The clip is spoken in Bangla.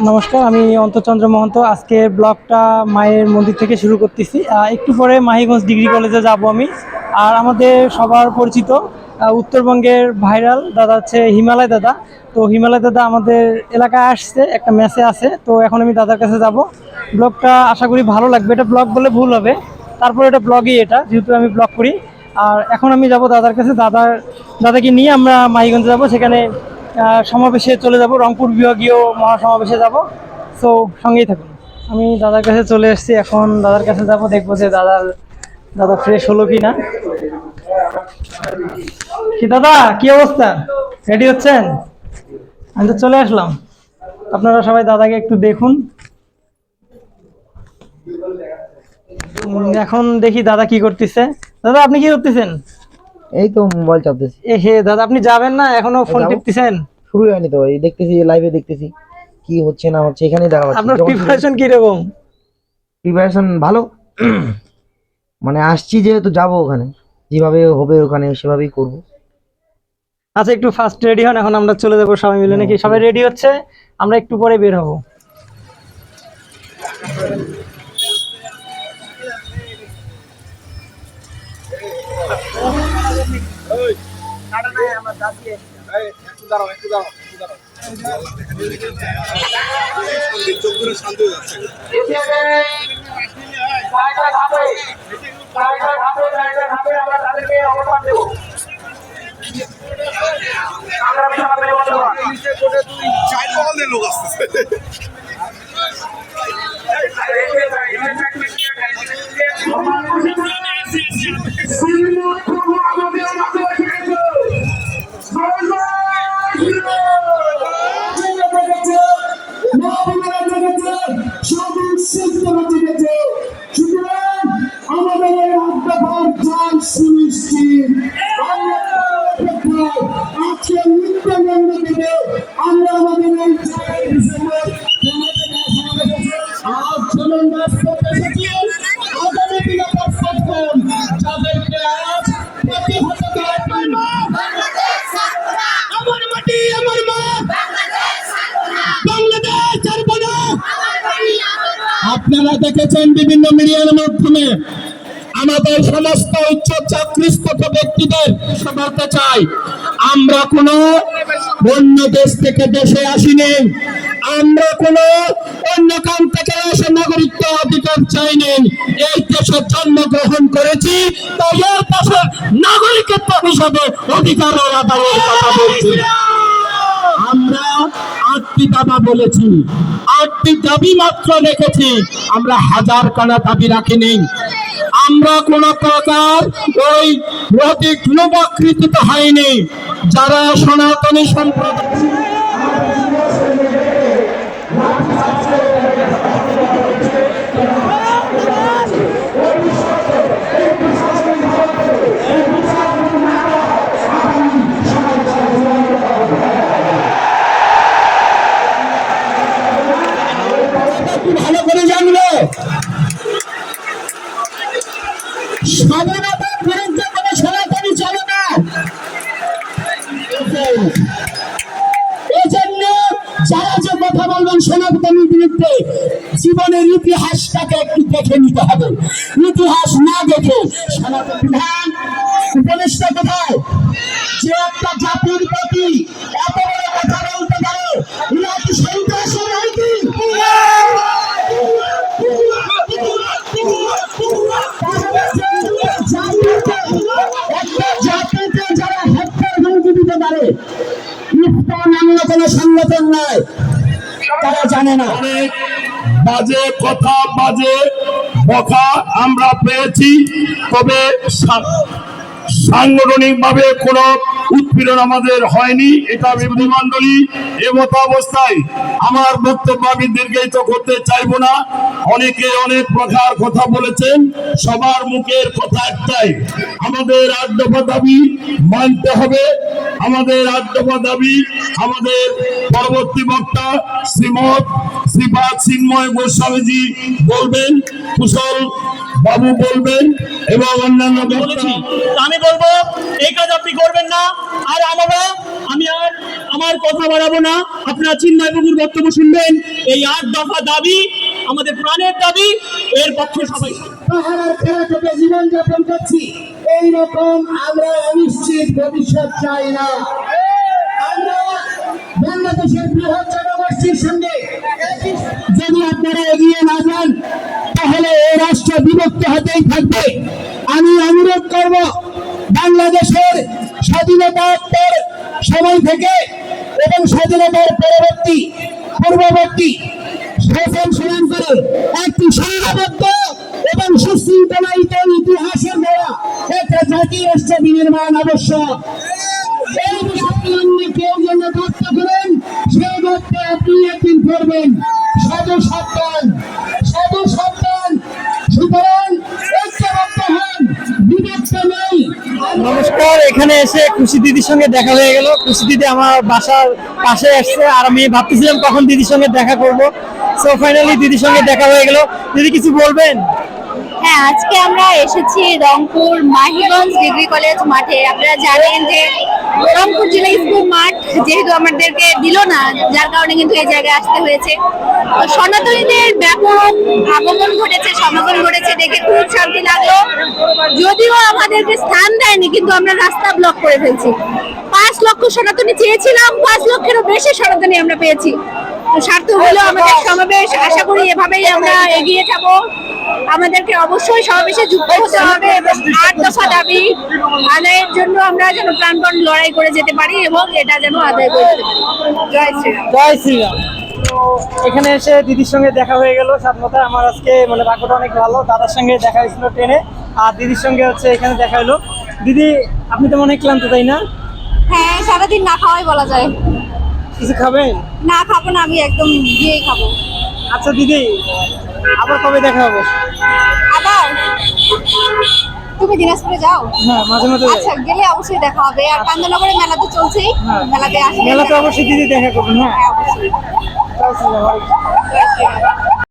নমস্কার, আমি অন্তচন্দ্র মহন্ত। আজকে ব্লগটা মায়ের মন্দির থেকে শুরু করতেছি। একটু পরে মাহিগঞ্জ ডিগ্রি কলেজে যাব আমি। আর আমাদের সবার পরিচিত উত্তরবঙ্গের ভাইরাল দাদা হচ্ছে হিমালয় দাদা। তো হিমালয় দাদা আমাদের এলাকায় আসছে, একটা ম্যাচে আছে। তো এখন আমি দাদার কাছে যাব। ব্লগটা আশা করি ভালো লাগবে। এটা ব্লগ বলে ভুল হবে, তারপরে এটা ব্লগই, এটা যেহেতু আমি ব্লগ করি। আর এখন আমি যাব দাদার কাছে। দাদাকে নিয়ে আমরা মাহিগঞ্জে যাব, সেখানে সমাবেশে চলে যাব, রংপুর বিভাগীয় মহাসমাবেশে যাব। সো সঙ্গেই থাকুন। আমি দাদার কাছে চলে এসেছি, এখন দাদার কাছে যাব, দেখবো যে দাদা ফ্রেশ হলো কি না। কি দাদা, কি অবস্থা? রেডি হচ্ছেন? আমি তো চলে আসলাম। আপনারা সবাই দাদাকে একটু দেখুন। এখন দেখি দাদা কি করতেছে। দাদা আপনি কি করতেছেন? এই তো মোবাইল চাপতেছি। এ হে দাদা, আপনি যাবেন না? এখনো ফোন টিপতেছেন? শুরু হয়নি তো, এই দেখতেছি, লাইভে দেখতেছি কি হচ্ছে না হচ্ছে, এখানেই দেখা যাচ্ছে। আপনার প্রিপারেশন কি রকম? প্রিপারেশন ভালো। মানে আসছি যেহেতু যাবো, ওখানে যেভাবে হবে ওখানে সেভাবেই করব। আচ্ছা, একটু ফার্স্ট রেডি হন, এখন আমরা চলে যাবো সবাই মিলে। নাকি সবাই রেডি হচ্ছে? আমরা একটু পরে বের হবো। আপনারা দেখেছেন বিভিন্ন মিডিয়ার মাধ্যমে আমাদের সমস্ত উচ্চ চাকরিস্থ ব্যক্তিদের বলতে চাই, আমরা কোন অন্য দেশ থেকে দেশে আসিনি, আমরা কোন অন্য কান থেকে এসে নাগরিকত্ব অধিকার চাইনি। এই দেশে জন্মগ্রহণ করেছি, তাই এর দেশে নাগরিকত্ব হিসাবে অধিকার আদায়ের কথা বলছি। আমরা 8টি দাবা বলেছি, 8টি দাবি মাত্র রেখেছি, আমরা হাজার খানা দাবি রাখিনি। আমরা কোন প্রকার ওই প্রতীক লোভাকৃত হয়নি। যারা সনাতনী সম্প্রদায় ভালো করে জানলো, স্বাধীনতার বিরুদ্ধে কোনো সনাতনী চলে না। এই জন্য যারা যে কথা বলবেন সনাতনীর বিরুদ্ধে, জীবনের ইতিহাসটাকে একটু দেখে নিতে হবে। ইতিহাস না দেখে সনাতন বিধান উপনিষ্ঠা কোথায় যে একটা জাতির প্রতি এত বড় কথা বলতে পারে, এরা কি সন্ত্রাসী নাকি? একটা জাতিতে যারা হত্যার হুমকি দিতে পারে, ইফতার নামে কোনো সংগঠন নয়, তারা জানে না। বাজে কথা, বাজে বকা আমরা পেয়েছি, তবে সাংগঠনিক ভাবে কোন উৎপীড়ন আমাদের হয়নি। এটা বিধিমন্ডলী এমত অবস্থায় আমার বক্তব্য আমি দীর্ঘায়িত করতে চাইবো না। অনেকে অনেক প্রকার কথা বলেছেন, সবার মুখের কথা একটাই, আমাদের 8 দফা দাবি মানতে হবে। আমাদের 8 দফা দাবি আমাদের পরবর্তী বক্তা শ্রীপাদ চিন্ময় গোস্বামীজি বলবেন, কুশল বাবু বলবেন এবং অন্যান্য বলেছি। আমি আমি বলবো এই কাজ আপনি করবেন না। আর আমি আর আমার কথা বাড়াবো না, আপনারা চিন্ময় বাবুর বক্তব্য শুনবেন। এই 8 দফা দাবি আমাদের প্রাণের দাবি, এর পক্ষে সবাই পাহাড়ের খেলা থেকে জীবনযাপন করছি, এইরকম আমরা অনিশ্চিত ভবিষ্যৎ চাই না। আমরা বাংলাদেশের বৃহৎ জনগোষ্ঠীর সঙ্গে যদি আপনারা এগিয়ে না যান, তাহলে এই রাষ্ট্র বিভক্ত হতেই থাকবে। আমি অনুরোধ করব, বাংলাদেশের স্বাধীনতার সময় থেকে এবং স্বাধীনতার পূর্ববর্তী শাসন স্মরণ করে একটি সংঘবদ্ধ এবং সুশৃঙ্খলিত ইতিহাসের দ্বারা একটা জাতীয় রাষ্ট্র বিনির্মাণ আবশ্যক। এই বিষয়ে অন্য কেউ যেন তথ্য করেন, সেই তথ্যে আপনি একদিন করবেন। সাধু সন্তান সুতরাং ঐক্যবদ্ধ হন, বিভক্ত নেই। নমস্কার, এখানে এসে খুশি দিদির সঙ্গে দেখা হয়ে গেল। খুশি দিদি আমার বাসার পাশে আসছে, আর আমি ভাবতেছিলাম কখন দিদির সঙ্গে দেখা করব। সো ফাইনালি দিদির সঙ্গে দেখা হয়ে গেল। দিদি কিছু বলবেন? হ্যাঁ, আজকে আমরা এসেছি রংপুর মাহিগঞ্জ ডিগ্রি কলেজ মাঠে। আপনারা জানেন যে রংপুর জেলা স্কুল মাঠ যেহেতু আমাদেরকে দিল না, যার কারণে কিন্তু এই জায়গায় আসতে হয়েছে। তো সনাতনীদের ব্যাপক আগমন ঘটেছে, সমাগম ঘটেছে, দেখে খুব শান্তি লাগলো। যদিও আমাদেরকে স্থান দেয়নি, কিন্তু আমরা রাস্তা ব্লক করে ফেলছি। 5 লক্ষ সনাতনী চেয়েছিলাম, 5 লক্ষেরও বেশি সনাতনী আমরা পেয়েছি। তো সার্থক হলো আমাদের সমাবেশ। আশা করি এভাবেই আমরা এগিয়ে যাব। আমাদেরকে অবশ্যই সমাবেশে যুক্ত হতে হবে এবং 8 দফা দাবি আদায়ের জন্য আমরা যেন প্রাণপণ লড়াই করে যেতে পারি এবং এটা যেন আদায় করে যেতে পারি। জয় শ্রীরাম। জয় শ্রীরাম। তো এখানে এসে দিদির সঙ্গে দেখা হয়ে গেল। সাতমাথা আমার আজকে মানে ভাগ্যটা অনেক ভালো, দাদার সঙ্গে দেখা হয়েছিল ট্রেনে, আর দিদির সঙ্গে হচ্ছে এখানে দেখা হলো। দিদি আপনি তো অনেক ক্লান্ত, তাই না? হ্যাঁ, সারাদিন না খাওয়াই বলা যায়। কিছু খাবেন? না খাবো না, আমি একদম গিয়েই খাবো। আচ্ছা দিদি, আবার কবে দেখা হবে? আবার তুমি দিনাজপুরে যাও? হ্যাঁ, মাঝে মাঝে যাই। আচ্ছা, গেলে অবশ্যই দেখা হবে। আর কান্দনগরে মেলা তো চলছেই, হ্যাঁ। মেলাতে আসলে মেলাতে অবশ্যই দিদি দেখা করবেন। হ্যাঁ, অবশ্যই। জয় শ্রীরাম। জয় শ্রীরাম।